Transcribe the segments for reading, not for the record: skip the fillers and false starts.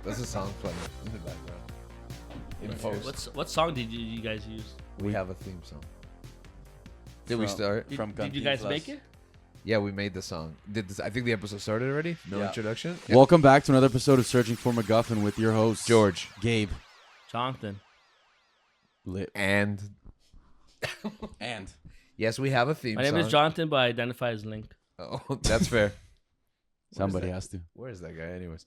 That's a song playing in the background. In post. What song did you guys use? We have a theme song. Did we start? Did you guys make it? Yeah, we made the song. I think the episode started already? No introduction? Welcome back to another episode of Searching for McGuffin with your hosts, George, Gabe, Jonatan. Lit. And yes, we have a theme My song. name is Jonatan, but I identify as Link. Oh, that's fair. Somebody has to. Where is that guy anyways?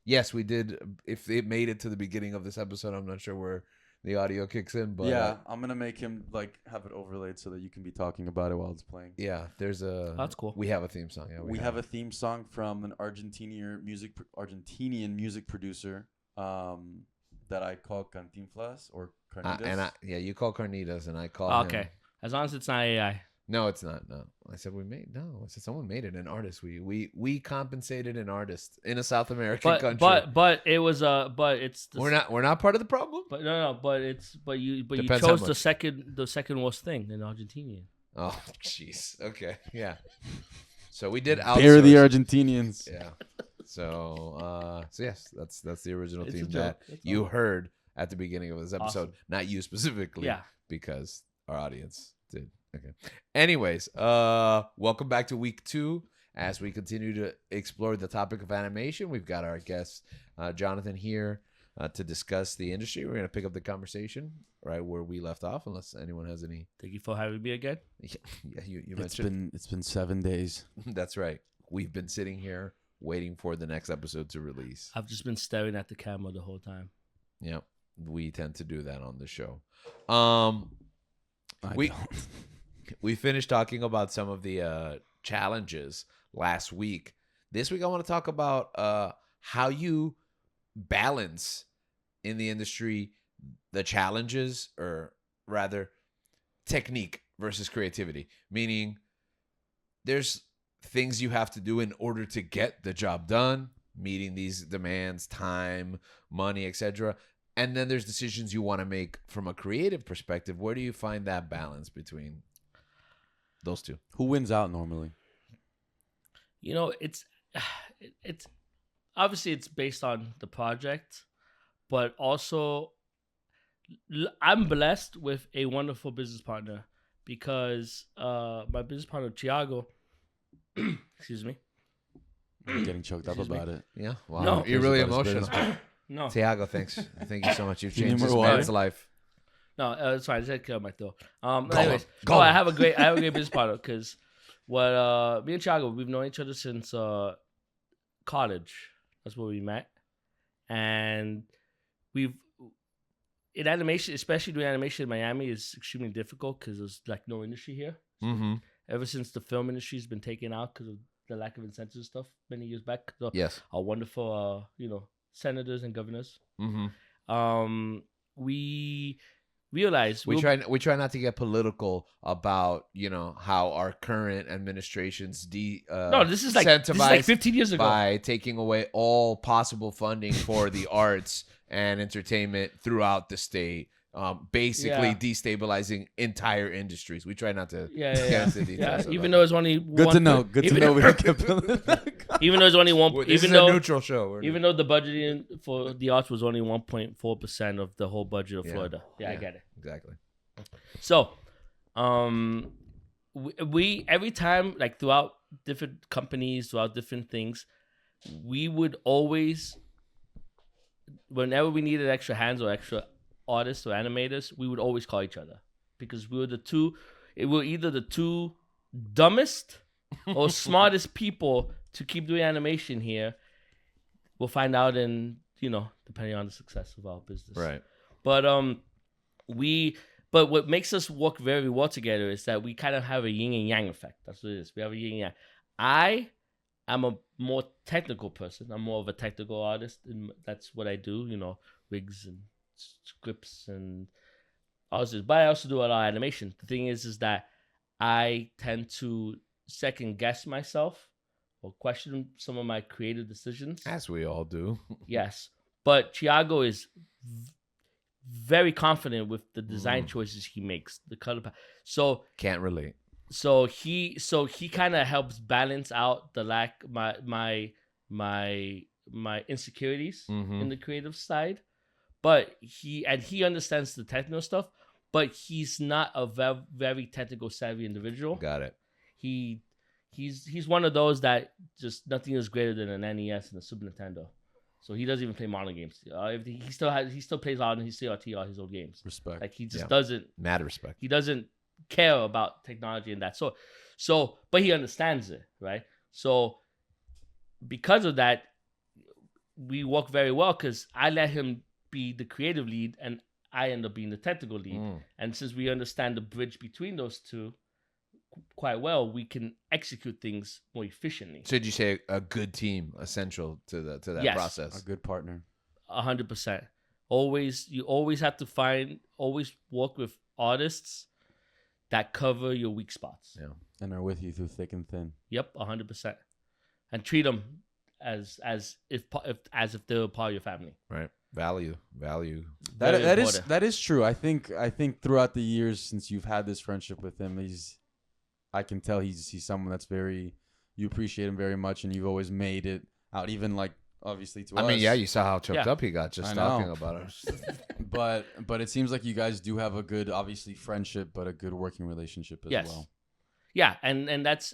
Yes, we did. If it made it to the beginning of this episode, I'm not sure where the audio kicks in, but yeah, I'm gonna make him have it overlaid so that you can be talking about it while it's playing. Yeah, there's a. That's cool. We have a theme song. Yeah, we have a theme song from an Argentinian music producer that I call Cantias or Carnitas. You call Carnitas, and I call him. Okay, as long as it's not AI. No, it's not. No, I said I said someone made it. An artist. We compensated an artist in a South American country. But it was but it's we're not part of the problem. But no, but you Depends chose how the second worst thing in Argentinian. Oh, jeez. Okay, yeah. So we did. They're the Argentinians. Yeah. So yes, that's the original It's theme a joke. that you heard at the beginning of this episode. Awesome. Not you specifically. Yeah. Because our audience did. Okay. Anyways, welcome back to week 2. As we continue to explore the topic of animation, we've got our guest Jonatan here to discuss the industry. We're going to pick up the conversation right where we left off, unless anyone has any. Thank you for having me again. Yeah, you mentioned It's been 7 days. That's right. We've been sitting here waiting for the next episode to release. I've just been staring at the camera the whole time. Yep, we tend to do that on the show. We finished talking about some of the challenges last week. This week, I want to talk about how you balance in the industry the challenges, or rather, technique versus creativity. Meaning, there's things you have to do in order to get the job done, meeting these demands, time, money, etc. And then there's decisions you want to make from a creative perspective. Where do you find that balance between those two? Who wins out normally? You know, it's obviously it's based on the project, but also I'm blessed with a wonderful business partner because my business partner Thiago, excuse me, I'm getting choked up about it. Yeah, wow, No. you're really emotional. no, Tiago, thanks. Thank you so much. You've You need changed this more water? man's life. no, it's fine. I just had to clear my throat. Go Anyways, on. I have a great business partner because what me and Thiago, we've known each other since college. That's where we met, and we've in animation, especially doing animation in Miami, is extremely difficult because there's like no industry here. Mm-hmm. Ever since the film industry's been taken out because of the lack of incentives and stuff many years back. Yes. Our wonderful, senators and governors. Mm-hmm. We realized We try not to get political about how our current administrations no, this is like 15 years ago by taking away all possible funding for the arts and entertainment throughout the state, basically destabilizing entire industries. We try not to get into details. Even though it's only Good to know. Good to know we don't get political. even though it's only one. This even is though a neutral show. even though the budgeting for the arts was only 1.4% of the whole budget of Florida. Yeah, I get it. Exactly. So, we every time, like throughout different companies, throughout different things, we would always, whenever we needed extra hands or extra artists or animators, we would always call each other because we were either the two dumbest or smartest people to keep doing animation here. We'll find out depending on the success of our business. Right. But what makes us work very well together is that we kind of have a yin and yang effect. That's what it is. We have a yin and yang. I am a more technical person. I'm more of a technical artist, and that's what I do. Rigs and scripts and all this. But I also do a lot of animation. The thing is that I tend to second guess myself or question some of my creative decisions. As we all do. Yes. But Thiago is very confident with the design choices he makes, the color palette. So can't relate. So he kind of helps balance out the lack my insecurities Mhm. in the creative side, but he understands the technical stuff, but he's not a very technical savvy individual. Got it. He's one of those that just nothing is greater than an NES and a Super Nintendo. So he doesn't even play modern games. He still plays on his CRT, all his old games. Respect. Like he just Yeah. doesn't. Mad respect. He doesn't care about technology and that. So, but he understands it, right? So, because of that, we work very well because I let him be the creative lead and I end up being the technical lead. And since we understand the bridge between those two quite well, we can execute things more efficiently. So did you say a good team essential to that Yes. process? A good partner. 100%. You always have to always work with artists that cover your weak spots. Yeah. And are with you through thick and thin. Yep, 100%. And treat them as if they're a part of your family. Right. Value. That is true. I think throughout the years since you've had this friendship with him, I can tell he's someone that's you appreciate him very much, and you've always made it out, even like obviously to us. I mean, yeah, you saw how choked Yeah. up he got just talking about it. But it seems like you guys do have a good, obviously, friendship, but a good working relationship as Yes. well. Yeah, and that's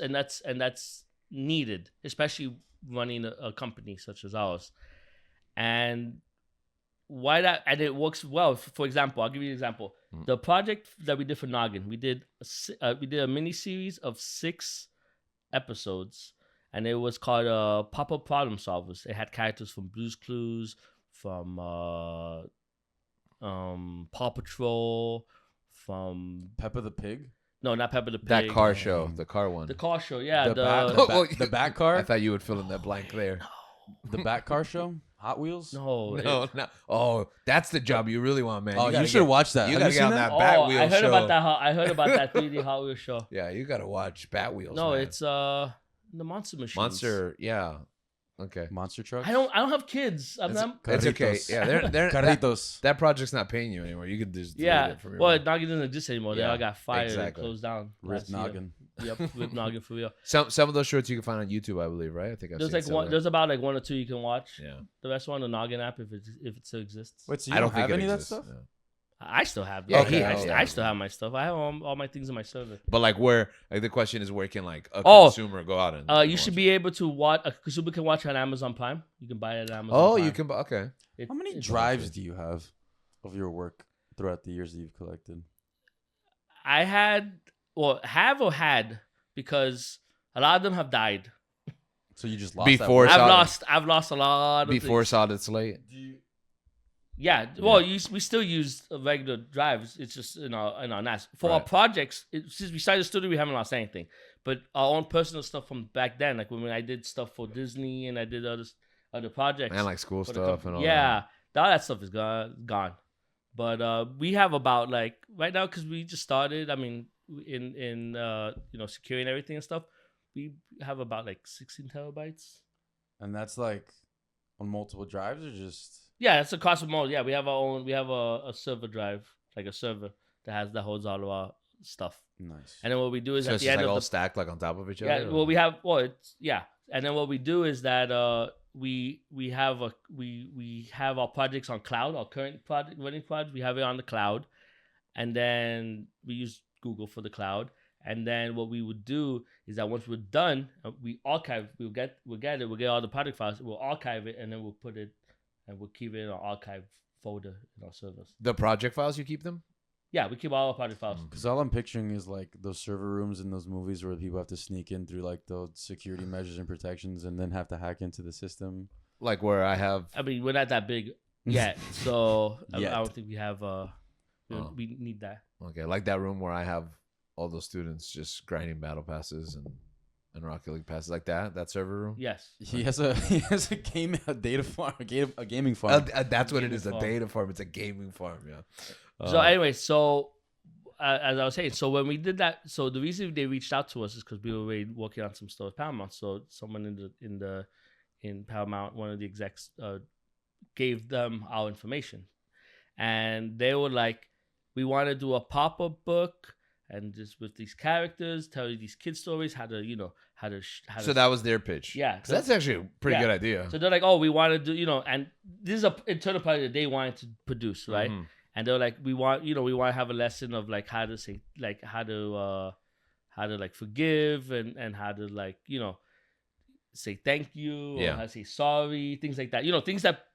needed, especially running a company such as ours. And it works well. For example, I'll give you an example. The project that we did for Noggin, we did a mini series of 6 episodes, and it was called Pop-Up Problem Solvers. It had characters from Blue's Clues, from Paw Patrol, from Peppa the Pig? no, not Peppa the Pig. That car show, the car one. The car show, yeah. The Bat Car? I thought you would fill in that blank there. The Bat Car show? Hot Wheels? no, No. Oh, that's the job you really want, man. Oh, you gotta should watch that. You Have gotta you get seen on that? that Batwheel I heard show. about that. I heard about that 3D Hot Wheels show. Yeah, you gotta watch Batwheels. No, man. it's the Monster Machines. Monster. Yeah. Okay. Monster Trucks? I don't have kids. It's okay. Carritos. Yeah, they're Carritos. that project's not paying you anymore. You could just delete Yeah. it from your Well, mind. Noggin doesn't exist anymore. They Yeah, all got fired exactly. and closed down. Rip last year. Noggin. Yep, Rip Noggin for real. Some of those shorts you can find on YouTube, I believe, right? I think I've There's seen like some one. of There's about like 1 or 2 you can watch. them. Yeah. The rest one, the Noggin app, if it still exists. Wait, so you I don't don't think have it any of that exists, stuff? no. I still have. Yeah, Okay, he- I still have my stuff. I have all my things in my server. But like the question is where can like a Oh, consumer go out and You watch should it? be able to watch. A consumer can watch on Amazon Prime. You can buy it at Amazon. Oh, Prime. you can okay. How many It's- drives do you have of your work throughout the years that you've collected? I had because a lot of them have died. So you just lost Before that Solid- I've lost a lot of Before things. Solid Slate. Yeah, well, we still use regular drives. It's just in our NAS for our Right. projects. Since we started the studio, we haven't lost anything. But our own personal stuff from back then, like when I did stuff for Disney and I did other projects And like school for the stuff company. and all Yeah, all that stuff is gone. But we have about like right now because we just started. I mean, in securing everything and stuff, we have about like 16 terabytes. And that's like on multiple drives or just... Yeah, that's the cost of mode. Yeah, we have our own. We have a server drive, like a server that holds all of our stuff. Nice. And then what we do is So at it's the just end like of all the stacked like on top of each yeah. other. Well, we have And then what we do is that we have our projects on cloud. Our current running project, we have it on the cloud, and then we use Google for the cloud. And then what we would do is that once we're done, we archive. We'll get all the project files. We'll archive it, and then we'll put it, and we'll keep it in our archive folder in our servers. The project files you keep them? Yeah, we keep all our project files. Because all I'm picturing is like those server rooms in those movies where people have to sneak in through like those security measures and protections and then have to hack into the system. Like where I have I mean, we're not that big yet, so I Yet. don't think we have. We need that. okay, like that room where I have all those students just grinding battle passes and Rocket League passes like that. That server room. Yes. He has a data farm, a gaming farm. That's what it Gaming is. A farm. data farm. It's a gaming farm. Yeah. So anyway, as I was saying, so when we did that, so the reason they reached out to us is because we were already working on some stuff with Paramount. So someone in Paramount, one of the execs, gave them our information, and they were like, "We want to do a pop-up book, and just with these characters, tell you these kid stories, how to. So that was their pitch. Yeah, so that's actually a pretty good idea. So they're like, oh, we want to do, and this is a internal project that they wanted to produce, right? Mm-hmm. And they're like, we want to have a lesson of like how to say, like how to like forgive and how to like, say thank you or how to say sorry, things like that. Things that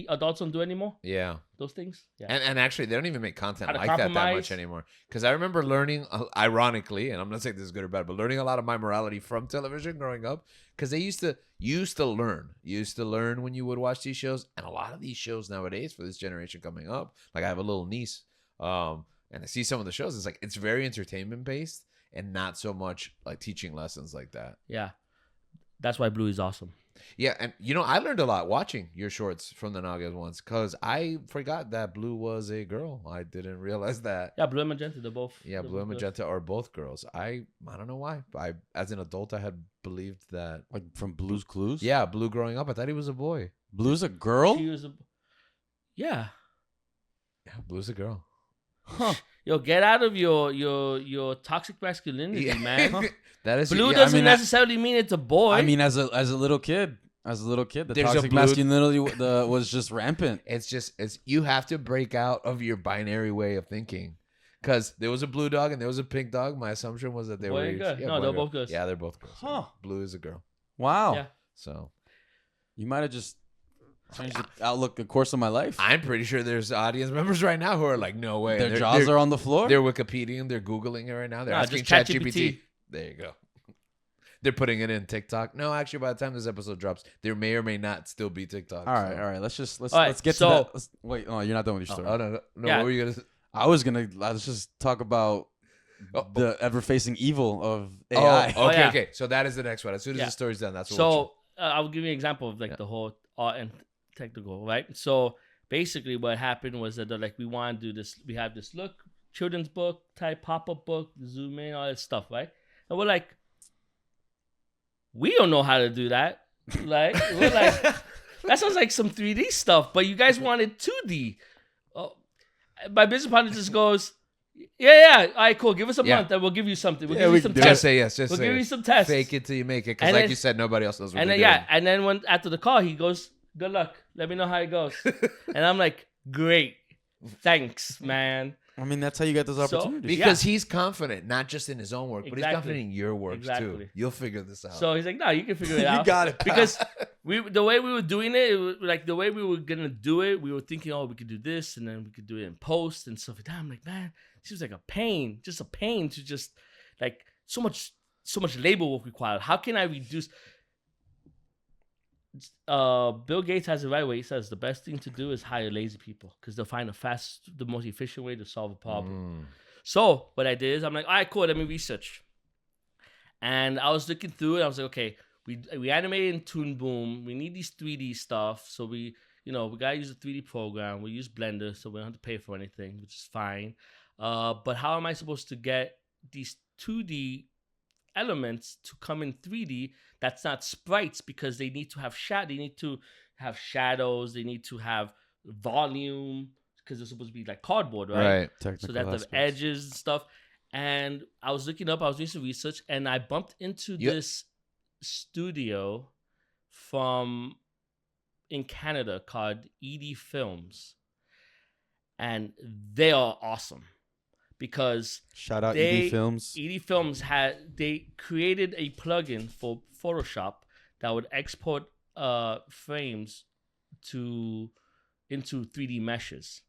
adults don't do anymore. Yeah. Those things. Yeah. And actually, they don't even make content like that much anymore. Because I remember learning, ironically, and I'm not saying this is good or bad, but learning a lot of my morality from television growing up. Because they used to learn when you would watch these shows. And a lot of these shows nowadays for this generation coming up, like I have a little niece, and I see some of the shows. It's like it's very entertainment based and not so much like teaching lessons like that. Yeah. That's why Blue is awesome. Yeah, and I learned a lot watching your shorts from the Nagas once because I forgot that Blue was a girl. I didn't realize that. Yeah, Blue and Magenta, they're both. Yeah, Blue and Magenta are both girls. I don't know why. As an adult, I had believed that. Like from Blue's Clues? Yeah, Blue growing up, I thought he was a boy. Blue's a girl? She was yeah. Yeah, Blue's a girl. Huh. Yo, get out of your toxic masculinity, man. That is Blue doesn't necessarily mean it's a boy. I mean, as a little kid, the toxic masculinity was just rampant. It's you have to break out of your binary way of thinking. Because there was a blue dog and there was a pink dog. My assumption was that they were good. Yeah, no, they're both girls. Yeah, they're both girls. Huh. Blue is a girl. Wow. Yeah. So you might have just changed the outlook, the course of my life. I'm pretty sure there's audience members right now who are like, no way. Their jaws are on the floor? They're Wikipediaing, they're Googling it right now. They're asking ChatGPT. There you go. They're putting it in TikTok. No, actually, by the time this episode drops, there may or may not still be TikTok. All right. Let's get to that. Wait, you're not done with your story. No. Yeah. What were you gonna say? Let's just talk about the ever-facing evil of AI. Okay. So that is the next one. As soon as the story's done, that's what So I'll give you an example of like the whole art and technical, right? So basically what happened was that they're like, we want to do this. We have this children's book type pop-up book, zoom in, all that stuff, right? And we're like, we don't know how to do that. Like, we're like, that sounds like some 3D stuff, but you guys wanted 2D. My business partner just goes, yeah. All right, cool. Give us a month and we'll give you something. We'll give you some tests. Just say yes. We'll give you some tests. Fake it till you make it. Because like you said, nobody else knows what they're doing. And then when after the call, he goes, good luck. Let me know how it goes. And I'm like, great. Thanks, man. I mean, that's how you get those opportunities. Because he's confident, not just in his own work, but he's confident in your work too. You'll figure this out. So he's like, no, you can figure it out. You got it. Because the way we were doing it, was like the way we were going to do it, we were thinking, oh, we could do this and then we could do it in post and stuff like that. I'm like, man, this seems like a pain to just like so much labor work required. How can I reduce... Bill Gates has it right where he says the best thing to do is hire lazy people because they'll find the most efficient way to solve a problem. So what I did is I'm like, all right, cool, let me research. And I was looking through it. I was like, okay, we animated in Toon Boom. We need these 3D stuff. So we gotta use a 3D program. We use Blender, so we don't have to pay for anything, which is fine. But how am I supposed to get these 2D elements to come in 3D that's not sprites because they need to have shadows, they need to have volume because they're supposed to be like cardboard, right? Technical so that the edges and stuff. And I was looking up, I was doing some research, and I bumped into this studio in Canada called ED Films, and they are awesome. Because shout out ED Films. ED Films they created a plugin for Photoshop that would export frames into 3D meshes.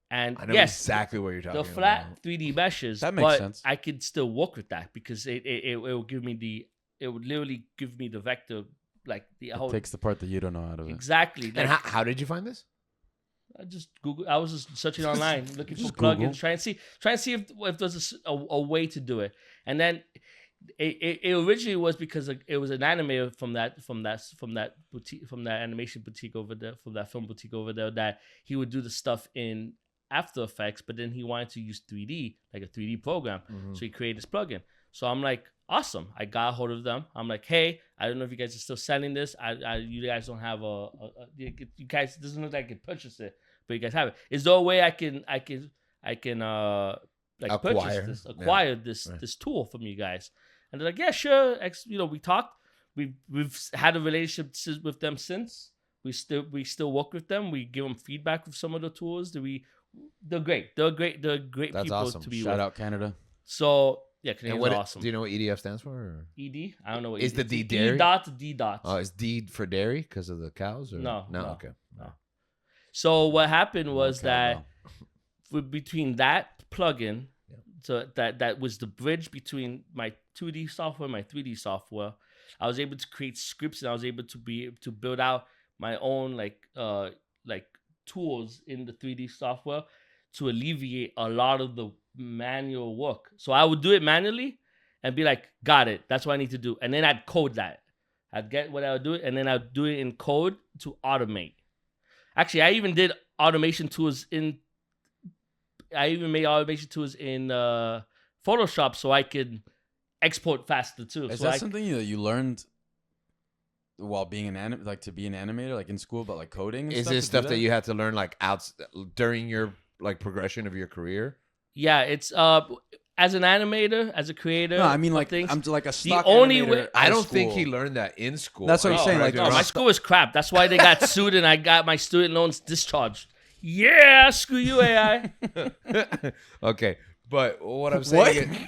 And I know exactly what you're talking about. The flat 3D meshes. That makes sense. I could still work with that because it will give me it would literally give me the vector like the whole. It takes the part that you don't know out of it. Exactly. And how did you find this? I just Google. I was just searching online, looking for plugins, trying to see if there's a way to do it. And then it originally was because it was an animator from that boutique, from that animation boutique over there, from that film boutique over there, that he would do the stuff in After Effects, but then he wanted to use 3D, like a 3D program. So he created this plugin. So I'm like, awesome. I got a hold of them. I'm like, hey, I don't know if you guys are still selling this. You guys don't have you guys, it doesn't look like I can purchase it, but you guys have it. Is there a way I can purchase this tool from you guys. And they're like, yeah, sure. We talked. We've had a relationship with them since. We still work with them. We give them feedback with some of the tools. They're great. They're great That's people awesome. to be Shout with. out Canada. So yeah, Canadians are awesome. Do you know what EDF stands for? Or? ED? I don't know what Is ED the D dairy? D dot. Oh, is D for dairy because of the cows? Or? No. Okay. No. So what happened was Okay, that between that plugin, so that was the bridge between my 2D software and my 3D software. I was able to create scripts, and I was able to build out my own like tools in the 3D software to alleviate a lot of the manual work. So I would do it manually and be like, got it. That's what I need to do. And then I'd code that. I'd get what I would do, and then I'd do it in code to automate. Actually, I even did automation tools I even made automation tools in Photoshop so I could export faster too. Is that something that you learned while being to be an animator, like in school, about like coding? And Is this stuff that you had to learn like during your like progression of your career? Yeah, it's as an animator, as a creator. No, I mean like things, I'm like a stock only animator. way I don't think he learned that in school. That's what I'm saying. Like, no, my school was crap. That's why they got sued and I got my student loans discharged. Yeah, screw you, AI. Okay, but what I'm saying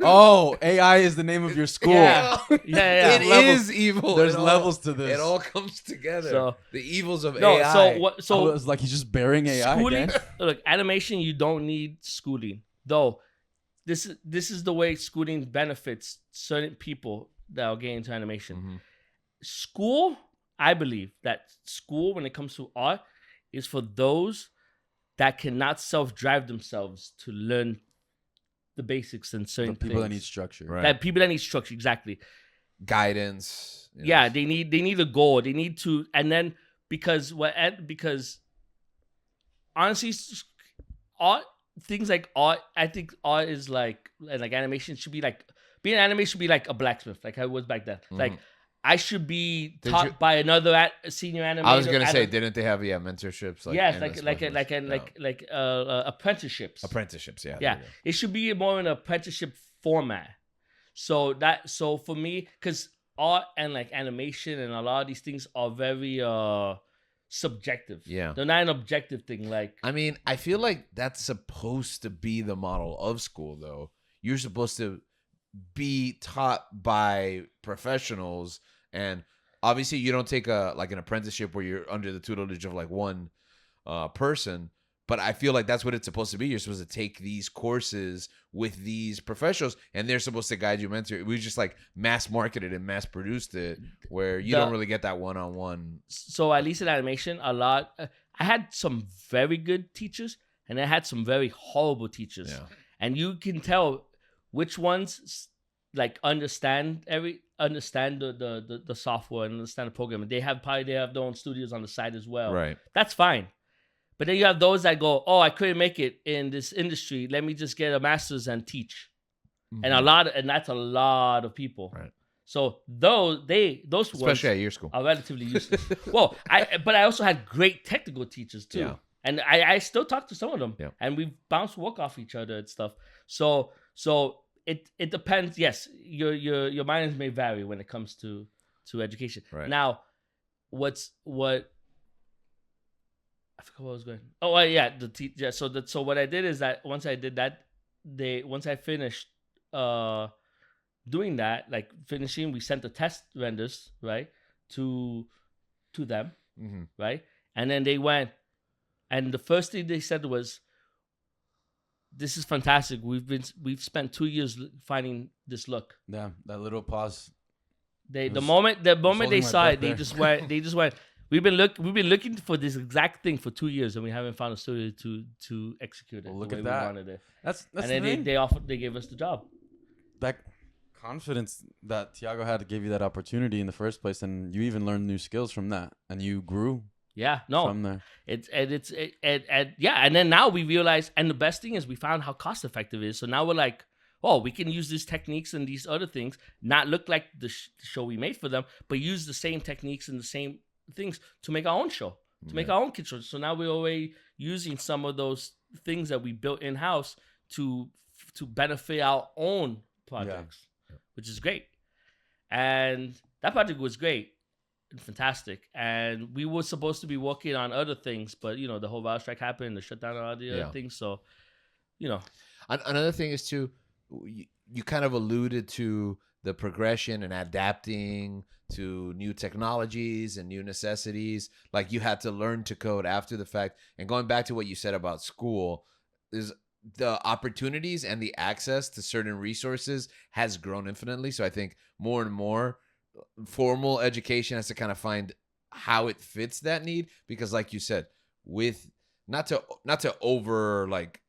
Oh, AI is the name of your school. Yeah. It is evil. There's levels to this. It all comes together. So, the evils of AI. So it's like he's just burying AI schooling, again. look, animation, you don't need schooling. Though this is the way schooling benefits certain people that are getting into animation. Mm-hmm. School, I believe that school, when it comes to art, is for those that cannot self-drive themselves to learn the basics and certain people that things. need structure. Right. That people that need structure, exactly. Guidance. Yeah, they need a goal. They need to, and then because honestly, art, things like art, I think art is like animation should be like, being an animation should be like a blacksmith, like I was back then. Mm-hmm. Like I should be taught by another senior animator. I was gonna say, didn't they have mentorships? Yes, apprenticeships. Apprenticeships, yeah. Yeah, it should be more in an apprenticeship format. So for me, because art and like animation and a lot of these things are very subjective. Yeah, they're not an objective thing. Like, I mean, I feel like that's supposed to be the model of school, though. You're supposed to be taught by professionals. And obviously, you don't take an apprenticeship where you're under the tutelage of like one person. But I feel like that's what it's supposed to be. You're supposed to take these courses with these professionals, and they're supposed to guide you, mentor. We just like mass marketed and mass produced it, where you don't really get that one-on-one. So at least in animation, a lot. I had some very good teachers, and I had some very horrible teachers. Yeah. And you can tell which ones like understand the software and understand the program, and they have their own studios on the side as well. Right. That's fine. But then you have those that go, oh, I couldn't make it in this industry. Let me just get a master's and teach. Mm-hmm. And that's a lot of people. Right. So those especially at your school are relatively useless. Well, I also had great technical teachers too. Yeah. And I still talk to some of them. Yeah. And we bounce work off each other and stuff. So it depends. Yes, your minds may vary when it comes to education. Right. Now, I forgot what I was going. Oh, yeah, So what I did is that once I did that, once I finished doing that, like finishing, we sent the test renders right to them, mm-hmm. right, and then they went, and the first thing they said was, "This is fantastic. We've spent 2 years finding this look." Yeah, that little pause. The moment they saw it, they just went. We've been looking for this exact thing for 2 years, and we haven't found a studio to execute it. Well, look the way at that. We wanted it. That's and the then thing. they gave us the job. That confidence that Tiago had to give you that opportunity in the first place, and you even learned new skills from that, and you grew. Yeah, no, from there. And then now we realize, and the best thing is we found how cost effective it is. So now we're like, oh, we can use these techniques and these other things, not look like the show we made for them, but use the same techniques and the same things to make our own show, to make our own kid show. So now we're already using some of those things that we built in house to to benefit our own projects, which is great. And that project was great and fantastic. And we were supposed to be working on other things, but the whole virus strike happened, the shutdown of all the other things. So, Another thing is too, you kind of alluded to the progression and adapting to new technologies and new necessities. Like you had to learn to code after the fact. And going back to what you said about school, is the opportunities and the access to certain resources has grown infinitely. So I think more and more formal education has to kind of find how it fits that need, because like you said, with not to over like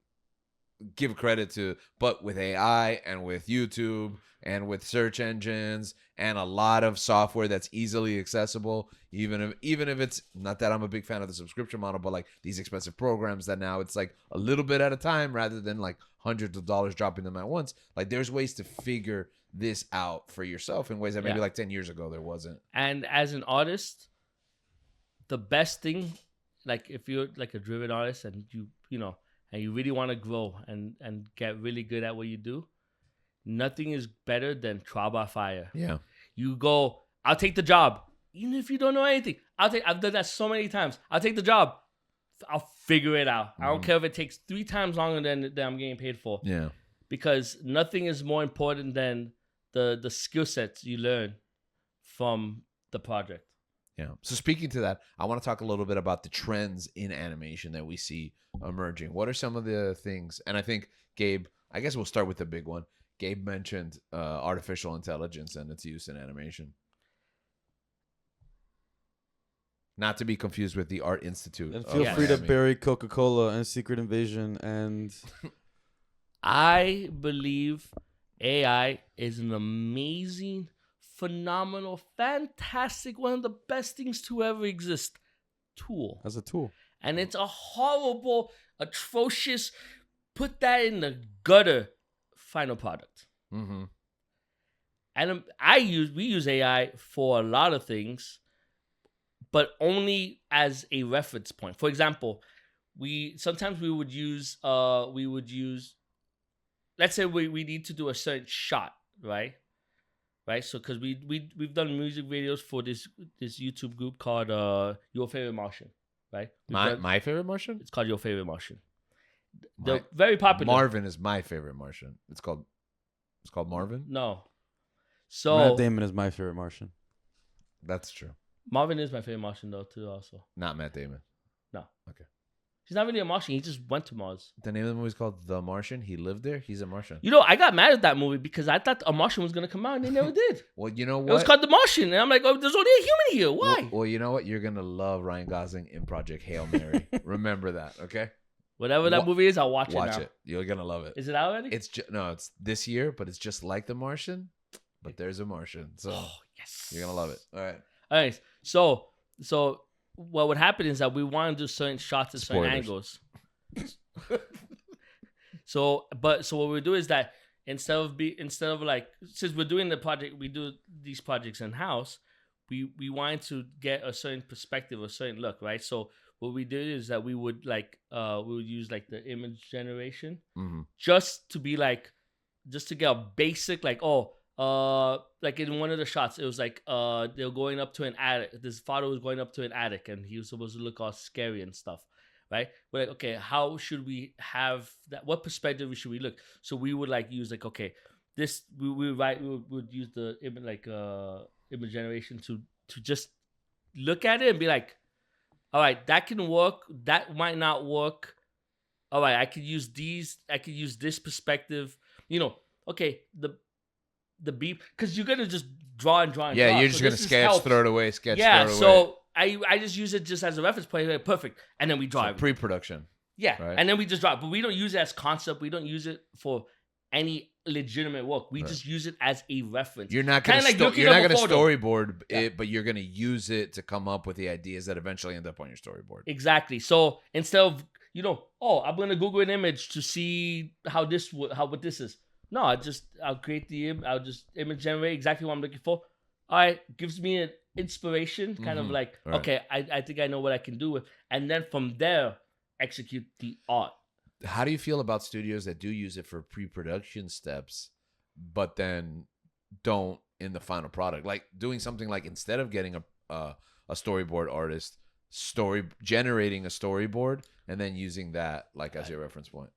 give credit to, but with AI and with YouTube and with search engines and a lot of software that's easily accessible, even if it's not that I'm a big fan of the subscription model, but like these expensive programs that now it's like a little bit at a time rather than like hundreds of dollars dropping them at once. Like there's ways to figure this out for yourself in ways that maybe like 10 years ago there wasn't. And as an artist, the best thing, like if you're like a driven artist and and you really want to grow and get really good at what you do, nothing is better than trial by fire. Yeah. You go, I'll take the job. Even if you don't know anything. I've done that so many times. I'll take the job. I'll figure it out. I don't care if it takes 3 times longer than I'm getting paid for. Yeah. Because nothing is more important than the skill sets you learn from the project. Yeah. So speaking to that, I want to talk a little bit about the trends in animation that we see emerging. What are some of the things? And I think Gabe, I guess we'll start with the big one. Gabe mentioned artificial intelligence and its use in animation. Not to be confused with the Art Institute. And feel free to bury Coca-Cola and Secret Invasion and... I believe AI is an amazing, phenomenal, fantastic, one of the best things to ever exist tool. As a tool. And it's a horrible, atrocious, put that in the gutter final product. Mm-hmm. And we use AI for a lot of things, but only as a reference point. For example, sometimes we would use let's say we need to do a certain shot, right? So because we've done music videos for this YouTube group called Your Favorite Martian, right? My Favorite Martian? It's called Your Favorite Martian. They're very popular. Marvin is my favorite Martian. It's called Marvin? No. So Matt Damon is my favorite Martian. That's true. Marvin is my favorite Martian though too also. Not Matt Damon. No. Okay. He's not really a Martian. He just went to Mars. The name of the movie is called The Martian. He lived there. He's a Martian. I got mad at that movie because I thought a Martian was going to come out and they never did. Well, you know what? It was called The Martian. And I'm like, oh, there's only a human here. Why? Well, you know what? You're going to love Ryan Gosling in Project Hail Mary. Remember that, okay? Whatever that movie is, I'll watch it now. Watch it. You're going to love it. Is it out already? It's this year, but it's just like The Martian, but there's a Martian. So yes. You're going to love it. All right. So what would happen is that we want to do certain shots at certain angles. So what we do is that instead of like, since we're doing the project, we do these projects in house. We wanted to get a certain perspective, a certain look, right? So what we did is that we would use like the image generation, just to get a basic like like in one of the shots, it was like they're going up to an attic. This father was going up to an attic, and he was supposed to look all scary and stuff. Right? We're like, okay, how should we have that? What perspective should we look? So we would like use like, okay, this we would use the image generation to just look at it and be like, all right, that can work. That might not work. All right, I could use this perspective. Okay, the beep, because you're gonna just draw and draw. Yeah, you're just gonna sketch, throw it away, sketch, throw it away. So I just use it just as a reference point. Like, perfect. And then we draw it. Pre-production. Yeah. Right? And then we just draw it. But we don't use it as concept. We don't use it for any legitimate work. We just use it as a reference. You're not going to storyboard it, but you're going to use it to come up with the ideas that eventually end up on your storyboard. Exactly. So instead of, I'm going to Google an image to see what this is. No, I'll create I'll just image generate exactly what I'm looking for. All right. Gives me an inspiration, kind of like, okay, I think I know what I can do with, and then from there execute the art. how do you feel about studios that do use it for pre-production steps, but then don't in the final product? Like doing something like instead of getting a storyboard artist, generating a storyboard and then using that like as your reference point.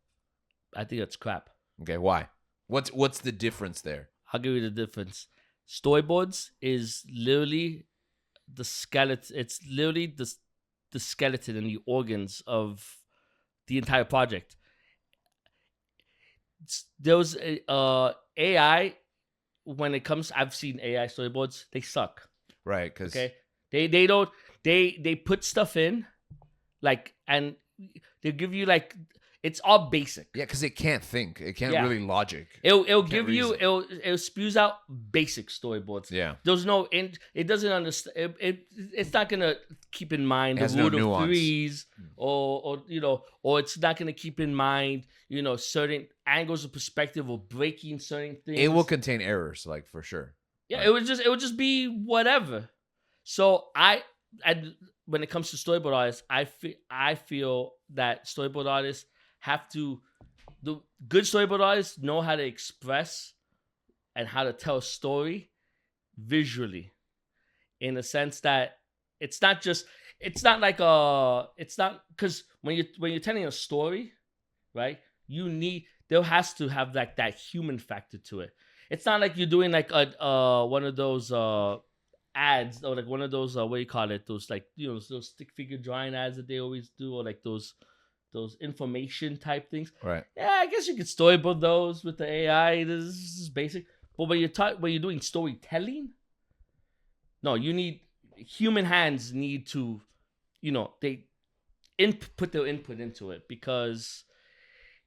I think that's crap. Okay, why? What's the difference there? I'll give you the difference. Storyboards is literally the skeleton. It's literally the skeleton and the organs of the entire project. Those AI, when it comes, I've seen AI storyboards. They suck. Right, because okay, they don't they put stuff in, like, and they give you like it's all basic. Yeah, because it can't think. It can't really logic. It'll give you it'll spews out basic storyboards. Yeah. There's no it doesn't understand it's not gonna keep in mind the root of threes or or it's not gonna keep in mind certain angles of perspective or breaking certain things. It will contain errors, like for sure. Yeah, it would just be whatever. So when it comes to storyboard artists, I feel that storyboard artists the good storyboard artists know how to express and how to tell a story visually, in a sense that it's not because when you're telling a story, right? There has to have like that human factor to it. It's not like you're doing like one of those ads or like one of those what do you call it? Those like those stick figure drawing ads that they always do, or like those information type things. Right. Yeah, I guess you could storyboard those with the AI. This is basic. But when you're doing storytelling, no, you need human hands need to, they put their input into it because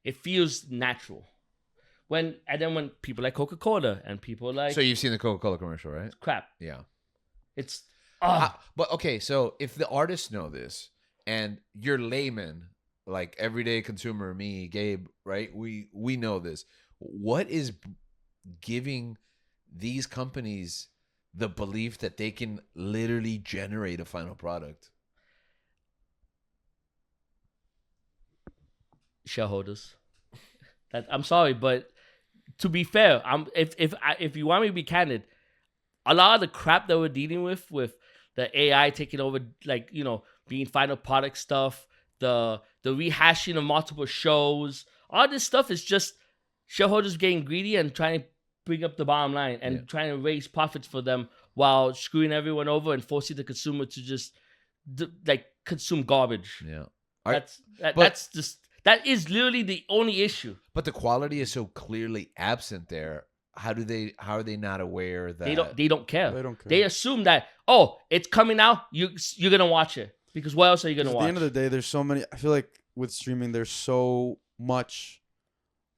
it feels natural. When people like Coca-Cola and people like... So you've seen the Coca-Cola commercial, right? It's crap. Yeah. It's... But okay, so if the artists know this and you're layman, like everyday consumer, me, Gabe, right? We know this. What is giving these companies the belief that they can literally generate a final product? Shareholders. I'm sorry, but to be fair, if you want me to be candid, a lot of the crap that we're dealing with the AI taking over, like being final product stuff, the rehashing of multiple shows, all this stuff is just shareholders getting greedy and trying to bring up the bottom line and trying to raise profits for them while screwing everyone over and forcing the consumer to just consume garbage. Yeah, that is literally the only issue. But the quality is so clearly absent there. How are they not aware that they don't care? They don't care. They assume that it's coming out, you're gonna watch it, because what else are you gonna watch? At the end of the day, there's so many. I feel like with streaming, there's so much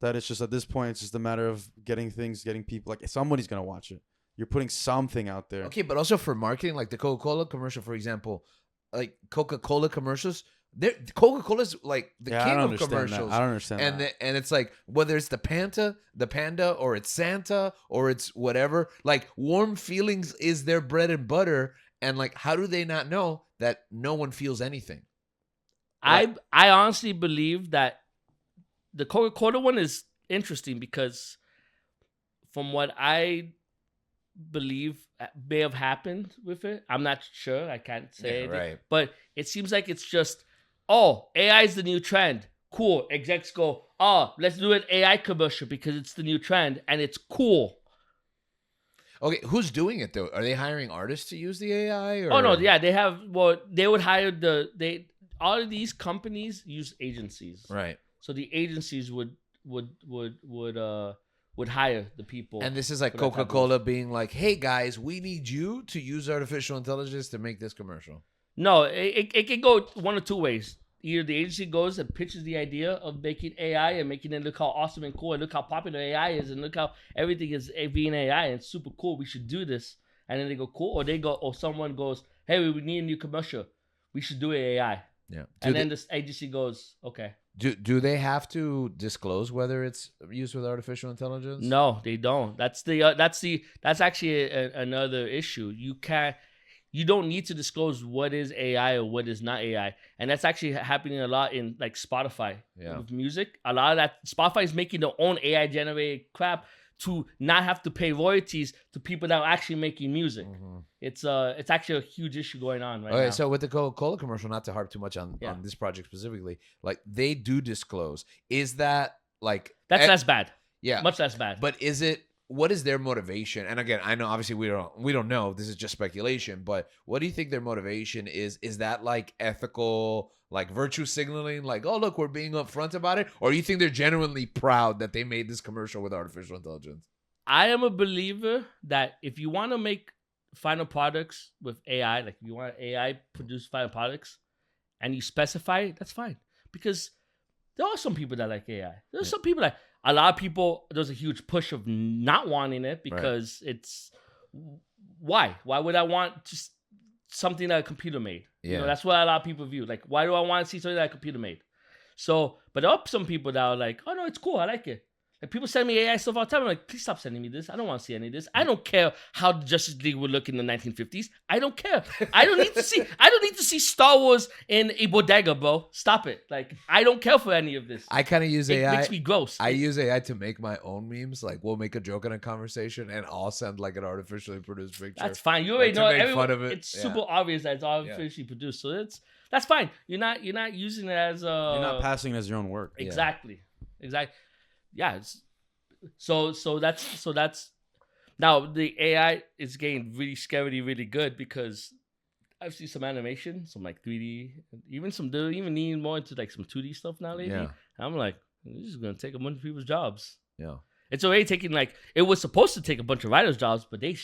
that it's just at this point, it's just a matter of getting people. Like somebody's gonna watch it. You're putting something out there. Okay, but also for marketing, like the Coca-Cola commercial, for example, like Coca-Cola commercials. Coca-Cola's like the king of commercials. I don't understand that. And it's like whether it's the panda, or it's Santa, or it's whatever. Like warm feelings is their bread and butter. And like, how do they not know that no one feels anything? I honestly believe that the Coca-Cola one is interesting because from what I believe may have happened with it, I'm not sure. I can't say anything. Right. But it seems like it's just, AI is the new trend. Cool. Execs go, let's do an AI commercial because it's the new trend and it's cool. Okay, who's doing it though? Are they hiring artists to use the AI? Or? Oh no, yeah, they have. Well, they would hire all of these companies use agencies, right? So the agencies would hire the people. And this is like Coca-Cola being like, "Hey guys, we need you to use artificial intelligence to make this commercial." No, it can go one or two ways. Either the agency goes and pitches the idea of making AI and making it look how awesome and cool and look how popular AI is and look how everything is being AI and it's super cool. We should do this. And then they go, cool. Or someone goes, hey, we need a new commercial. We should do AI. Yeah. Then this agency goes, okay. Do they have to disclose whether it's used with artificial intelligence? No, they don't. That's actually another issue. you don't need to disclose what is AI or what is not AI. And that's actually happening a lot in like Spotify with music. A lot of that Spotify is making their own AI generated crap to not have to pay royalties to people that are actually making music. It's actually a huge issue going on right now. So with the Coca-Cola commercial, not to harp too much on this project specifically, like they do disclose. Is that like that's less bad? Yeah, much less bad. But is it? What is their motivation? And again, I know obviously we don't know. This is just speculation. But what do you think their motivation is? Is that like ethical, like virtue signaling, like, oh look, we're being upfront about it, or do you think they're genuinely proud that they made this commercial with artificial intelligence? I am a believer that if you want to make final products with AI, like if you want AI produce final products, and you specify, that's fine, because there are some people that like AI. There's some people that. A lot of people, there's a huge push of not wanting it because it's why? Why would I want just something that a computer made? You know, that's what a lot of people view. Like, why do I want to see something that a computer made? So, but there are some people that are like, oh no, it's cool. I like it. Like people send me AI stuff all the time. I'm like, please stop sending me this. I don't want to see any of this. I don't care how the Justice League would look in the 1950s. I don't care. I don't need to see. I don't need to see Star Wars in a bodega, bro. Stop it. Like I don't care for any of this. I kind of use AI. It makes me gross. I use AI to make my own memes. Like we'll make a joke in a conversation, and I'll send like an artificially produced picture. That's fine. You already know. Everyone, it's super obvious that it's artificially produced, so that's fine. You're not using it as a. You're not passing it as your own work. Exactly. Yeah. So that's now the AI is getting really scary, really good because I've seen some animation, some like 3D, they're even leaning more into like some 2D stuff now lately. Yeah. I'm like, this is gonna take a bunch of people's jobs. Yeah. It's already taking it was supposed to take a bunch of writers' jobs, but they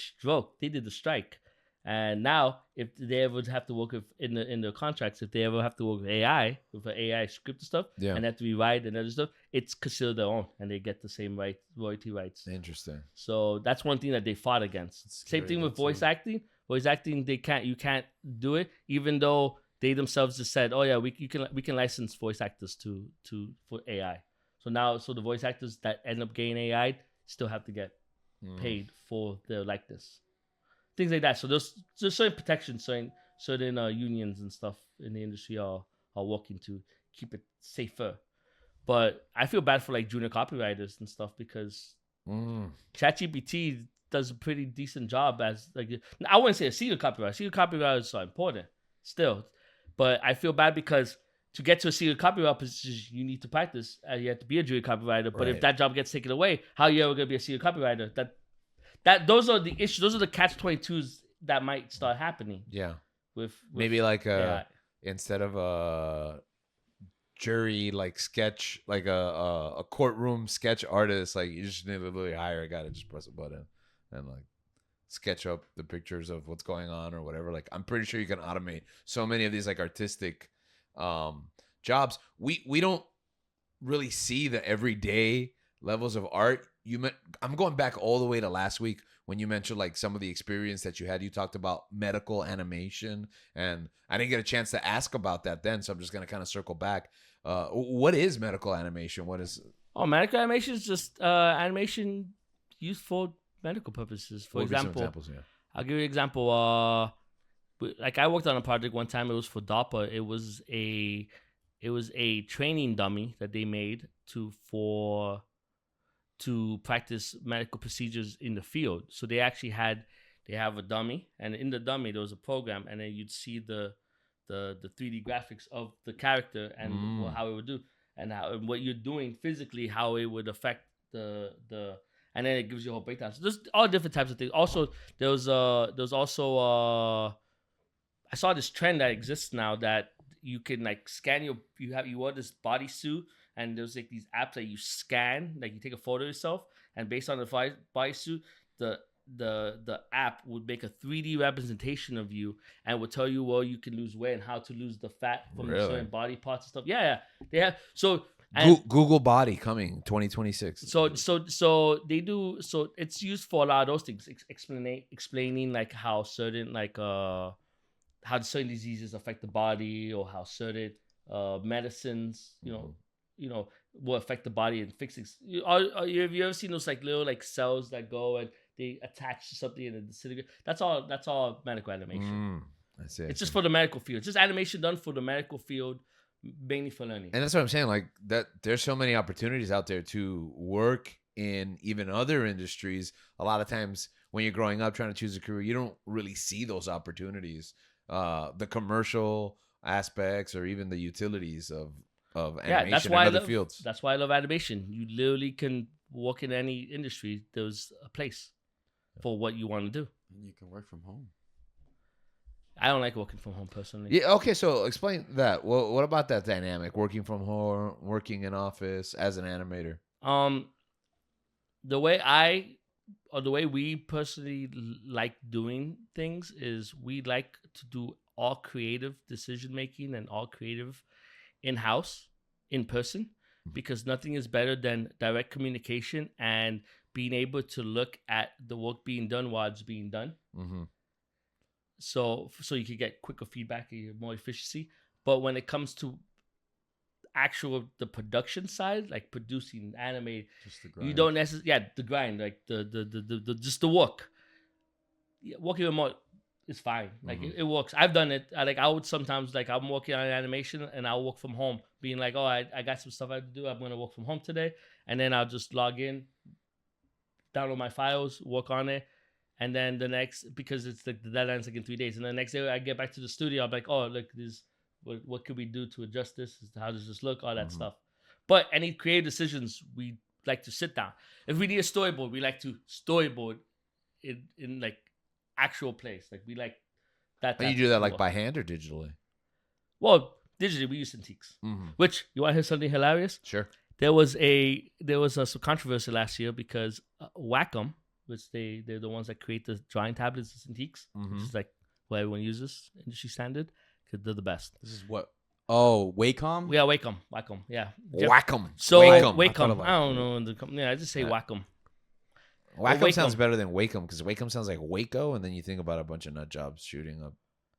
did the strike. And now, if they ever have to work with in their contracts, if they ever have to work with AI, with an AI script and stuff, and have to rewrite and other stuff, it's considered their own, and they get the same royalty rights. Interesting. So that's one thing that they fought against. Same thing with voice acting. Voice acting, you can't do it, even though they themselves just said, oh yeah, we can license voice actors for AI. So the voice actors that end up getting AI still have to get paid for their likeness. Things like that. So there's certain protections, certain unions and stuff in the industry are working to keep it safer. But I feel bad for like junior copywriters and stuff because ChatGPT does a pretty decent job as like I wouldn't say a senior copywriter. Senior copywriters are important still, but I feel bad because to get to a senior copywriter position, you need to practice. You have to be a junior copywriter. But if that job gets taken away, how are you ever gonna be a senior copywriter? Those are the issues. Those are the catch-22s that might start happening. Yeah. With maybe like instead of a jury like sketch, like a courtroom sketch artist, like you just need to literally hire a guy to just press a button and like sketch up the pictures of what's going on or whatever. Like I'm pretty sure you can automate so many of these like artistic jobs. We don't really see the everyday levels of art. I'm going back all the way to last week when you mentioned like some of the experience that you had. You talked about medical animation, and I didn't get a chance to ask about that then, so I'm just gonna kind of circle back. What is medical animation? What is? Oh, medical animation is just animation used for medical purposes. For example, I'll give you an example. Like I worked on a project one time. It was for DARPA. It was a training dummy that they made to practice medical procedures in the field. So they actually have a dummy, and in the dummy there was a program, and then you'd see the 3D graphics of the character and how it would do, and what you're doing physically, how it would affect the and then it gives you a whole breakdown. So there's all different types of things. Also, there's also I saw this trend that exists now that you can like scan you wear this bodysuit. And there's like these apps that you scan, like you take a photo of yourself, and based on the bodysuit, the app would make a 3D representation of you and would tell you where you can lose weight and how to lose the fat from certain body parts and stuff. Yeah. They have Google Body coming 2026. So they do. So it's used for a lot of those things, explaining like how certain how certain diseases affect the body, or how certain medicines, will affect the body and fix it. Have you ever seen those like little like cells that go and they attach to something and disintegrate. That's all medical animation. I see. It's just for the medical field. It's just animation done for the medical field, mainly for learning. And that's what I'm saying. Like that, there's so many opportunities out there to work in even other industries. A lot of times when you're growing up trying to choose a career, you don't really see those opportunities. The commercial aspects or even the utilities of animation and other fields. That's why I love animation. You literally can work in any industry. There's a place for what you want to do. And you can work from home. I don't like working from home personally. Yeah. Okay. So explain that. Well, what about that dynamic? Working from home, working in office as an animator. The way we personally like doing things is we like to do all creative decision making and all creative in-house, in person, because nothing is better than direct communication and being able to look at the work being done while it's being done. Mm-hmm. So you can get quicker feedback and more efficiency. But when it comes to the production side, like producing, animate, you don't necessarily the grind, like the just the work. Working remote is fine. Like it works. I've done it. I would sometimes, like, I'm working on an animation and I'll work from home, being like, oh, I got some stuff I have to do. I'm gonna work from home today, and then I'll just log in, download my files, work on it. And then the next, because it's like the deadline's like in 3 days, and the next day I get back to the studio, I'm like, oh, look, this, what could we do to adjust this? How does this look? All that stuff. But any creative decisions, we like to sit down. If we need a storyboard, we like to storyboard in like actual place. Like we like that. And you do that like by hand or digitally? Well, digitally we use Cintiqs. Which, you want to hear something hilarious? Sure. There was some controversy last year because Wacom, which they're the ones that create the drawing tablets and Cintiqs, which is like what everyone uses, industry standard, because they're the best. This is what? Oh, Wacom? Yeah, Wacom. Yeah. Wacom. So Wacom. I don't know. I just say Wacom. Wacom sounds better than Wacom, because Wacom sounds like Waco, and then you think about a bunch of nut jobs shooting up.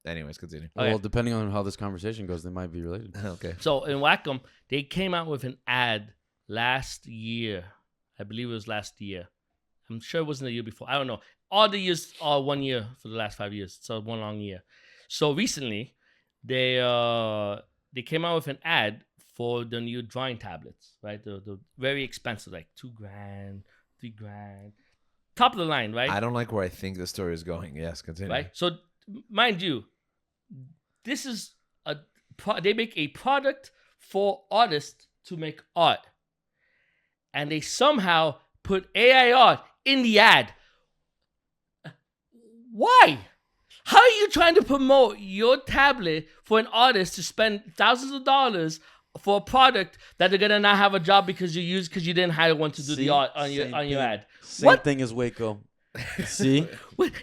Anyways, continue. Well, depending on how this conversation goes, they might be related. Okay. So in Wacom, they came out with an ad last year. I believe it was last year. I'm sure it wasn't the year before. I don't know. All the years are 1 year for the last 5 years. So one long year. So recently, they came out with an ad for the new drawing tablets, right? The very expensive, like $2,000, $3,000, top of the line, right? I don't like where I think the story is going. Yes, continue. Right. So mind you, this is they make a product for artists to make art, and they somehow put AI art in the ad. Why? How are you trying to promote your tablet for an artist to spend thousands of dollars for a product that they're gonna not have a job because you didn't hire one to do the art on your ad? Same thing as Waco. See,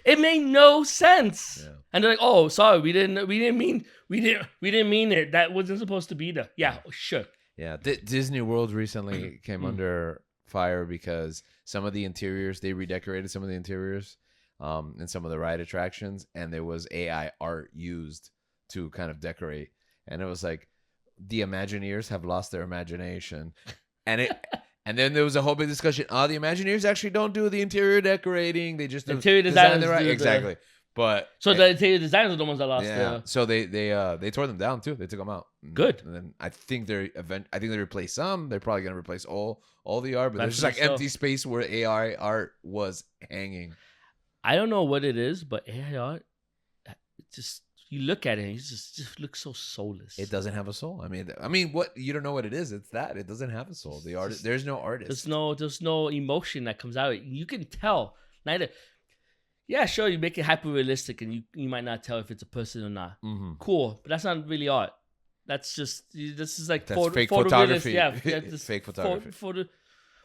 it made no sense. Yeah. And they're like, "Oh, sorry, we didn't mean it. That wasn't supposed to be there." Yeah, sure. Yeah, Disney World recently came under fire because some of the interiors, they redecorated some of the interiors in some of the ride attractions, and there was AI art used to kind of decorate, and it was like the Imagineers have lost their imagination, and then there was a whole big discussion. The Imagineers actually don't do the interior decorating; they just interior designers right. Exactly. But so the interior designers are the ones that lost. Yeah. So they tore them down too. They took them out. Good. And then I think they replaced some. They're probably gonna replace all the art, but there's just like empty space where AI art was hanging. I don't know what it is, but AI art, just you look at it, and it just looks so soulless. It doesn't have a soul. I mean, what you don't know what it is. It's that it doesn't have a soul. The artist, there's no artist. There's no emotion that comes out. You can tell neither. Yeah, sure, you make it hyper realistic, and you might not tell if it's a person or not. Mm-hmm. Cool, but that's not really art. That's like fake photography. Yeah, fake photography.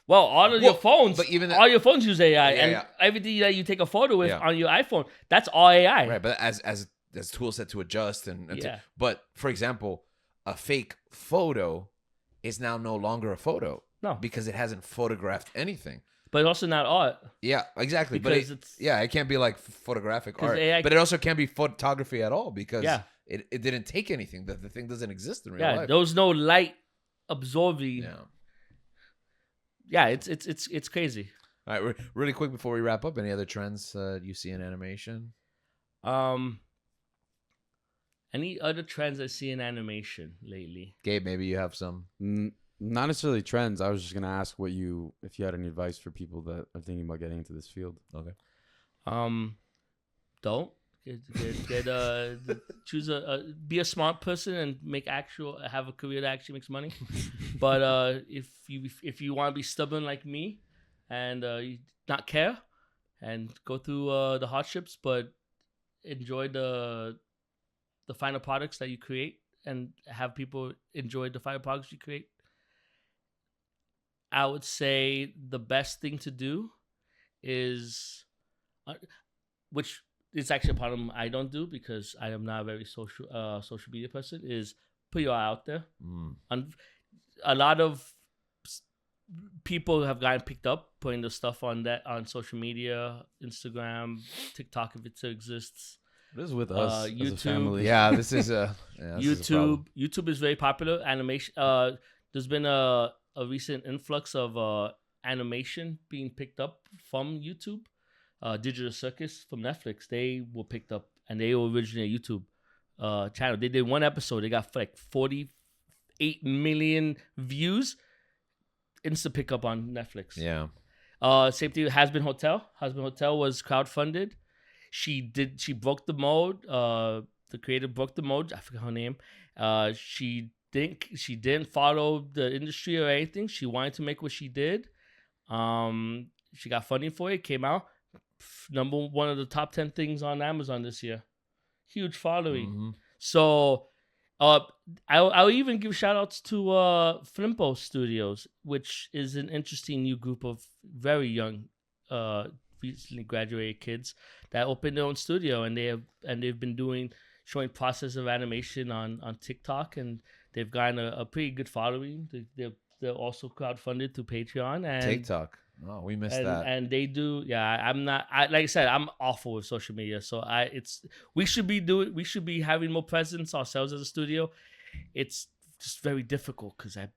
Well, all of your phones, but even all your phones use AI, everything that you take a photo with on your iPhone, that's all AI. Right, but as tool set to adjust but for example, a fake photo is now no longer a photo. No, because it hasn't photographed anything. But it's also not art. Yeah, exactly. Because it can't be like photographic art. But it also can't be photography at all because it didn't take anything. The thing doesn't exist in real life. There was no light absorbing. Yeah, it's crazy. All right, really quick before we wrap up, any other trends you see in animation? Any other trends I see in animation lately? Gabe, maybe you have some. Not necessarily trends. I was just gonna ask if you had any advice for people that are thinking about getting into this field. Okay. Don't choose be a smart person and have a career that actually makes money. But if you want to be stubborn like me and you not care and go through the hardships, but enjoy the final products that you create and have people enjoy the final products you create, I would say the best thing to do is, which is actually a problem I don't do because I am not a very social media person, is put your eye out there. And a lot of people have gotten picked up putting the stuff on social media, Instagram, TikTok if it still exists. This is with us, YouTube. as a family. Yeah, this is YouTube. YouTube is very popular. Animation. There's been a recent influx of animation being picked up from YouTube. Digital Circus from Netflix, they were picked up and they were originally a YouTube channel. They did one episode. They got like 48 million views. Instant pickup on Netflix. Yeah. Same thing with Has-Been Hotel. Has-Been Hotel was crowdfunded. She broke the mold. The creator broke the mold. I forgot her name. She didn't follow the industry or anything. She wanted to make what she did. She got funding for it. Came out one of the top 10 things on Amazon this year. Huge following. Mm-hmm. So I'll even give shout outs to Flimpo Studios, which is an interesting new group of very young recently graduated kids that opened their own studio, and they've been showing process of animation on TikTok, and they've gotten a pretty good following. They're also crowdfunded through Patreon and TikTok. Oh, we missed that. And they do. Yeah, like I said, I'm awful with social media. So we should be having more presence ourselves as a studio. It's just very difficult because I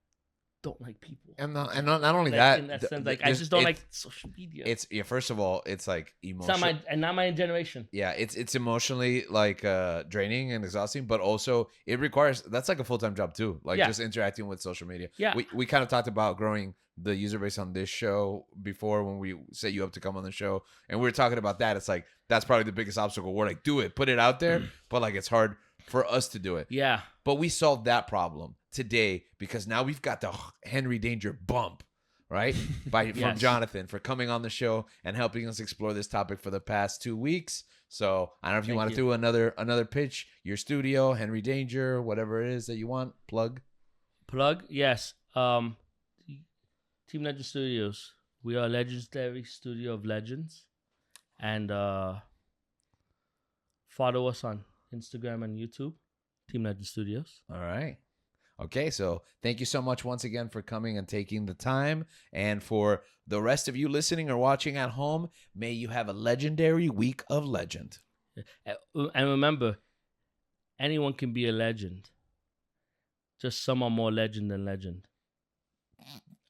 don't like people. And not only like, that, in that sense, like I just don't like social media. It's first of all, it's like emotional. It's not my generation. Yeah, it's emotionally like draining and exhausting, but also it requires that's like a full-time job too. Like just interacting with social media. Yeah. We kind of talked about growing the user base on this show before when we set you up to come on the show, and we were talking about that. It's like that's probably the biggest obstacle. We're like, do it, put it out there, but like it's hard for us to do it. Yeah. But we solved that problem today because now we've got the Henry Danger bump, right? From Jonatan for coming on the show and helping us explore this topic for the past 2 weeks. So I don't know if you want to do another pitch, your studio, Henry Danger, whatever it is that you want. Plug. Yes. Team Legend Studios. We are a legendary studio of legends, and follow us on Instagram and YouTube. Team Legend Studios. All right. Okay, so thank you so much once again for coming and taking the time. And for the rest of you listening or watching at home, may you have a legendary week of legend. And remember, anyone can be a legend. Just some are more legend than legend.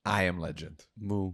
I am legend. Moo.